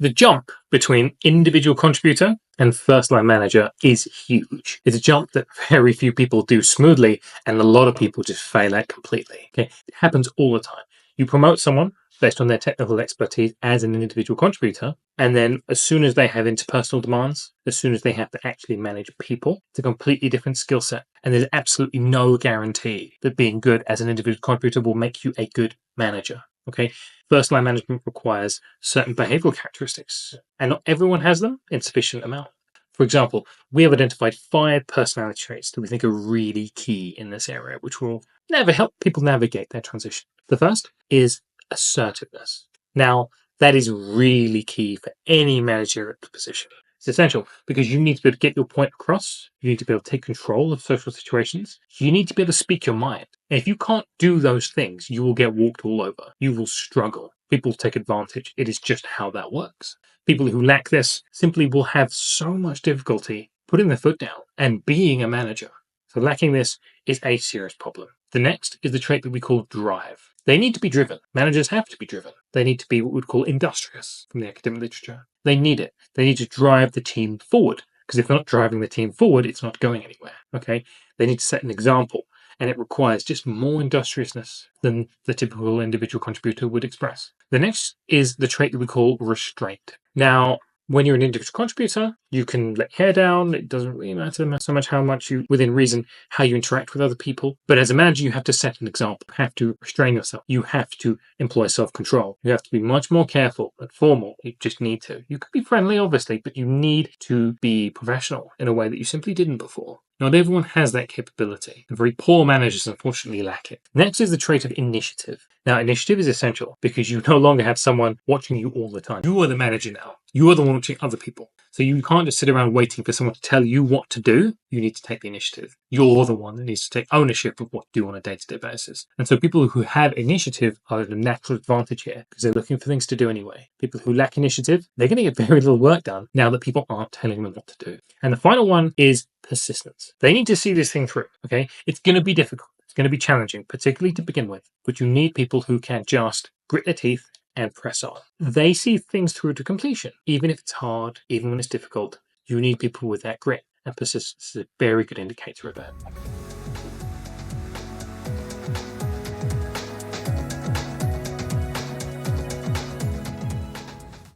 The jump between individual contributor and first line manager is huge. It's a jump that very few people do smoothly, and a lot of people just fail at completely. Okay, it happens all the time. You promote someone based on their technical expertise as an individual contributor, and then as soon as they have interpersonal demands, as soon as they have to actually manage people, it's a completely different skill set. And there's absolutely no guarantee that being good as an individual contributor will make you a good manager. Okay, first line management requires certain behavioral characteristics, and not everyone has them in sufficient amount. For example, we have identified 5 personality traits that we think are really key in this area, which will never help people navigate their transition. The first is assertiveness. Now, that is really key for any managerial position. It's essential because you need to be able to get your point across. You need to be able to take control of social situations. You need to be able to speak your mind. And if you can't do those things, you will get walked all over. You will struggle. People take advantage. It is just how that works. People who lack this simply will have so much difficulty putting their foot down and being a manager. So lacking this is a serious problem. The next is the trait that we call drive. They need to be driven. Managers have to be driven. They need to be what we'd call industrious from the academic literature. They need it. They need to drive the team forward, because if they're not driving the team forward, it's not going anywhere. Okay? They need to set an example, and it requires just more industriousness than the typical individual contributor would express. The next is the trait that we call restraint. Now, when you're an individual contributor, you can let your hair down. It doesn't really matter so much how much you, within reason, how you interact with other people. But as a manager, you have to set an example. You have to restrain yourself. You have to employ self-control. You have to be much more careful and formal. You just need to. You can be friendly, obviously, but you need to be professional in a way that you simply didn't before. Not everyone has that capability, and very poor managers unfortunately lack it. Next is the trait of initiative. Now, initiative is essential because you no longer have someone watching you all the time. You are the manager now. You are the one watching other people. So you can't just sit around waiting for someone to tell you what to do. You need to take the initiative. You're the one that needs to take ownership of what you do on a day-to-day basis. And so people who have initiative are at a natural advantage here because they're looking for things to do anyway. People who lack initiative, they're going to get very little work done now that people aren't telling them what to do. And the final one is persistence. They need to see this thing through, okay? It's going to be difficult. It's going to be challenging, particularly to begin with. But you need people who can just grit their teeth and press on. They see things through to completion, even if it's hard, even when it's difficult. You need people with that grit, and persistence is a very good indicator of that.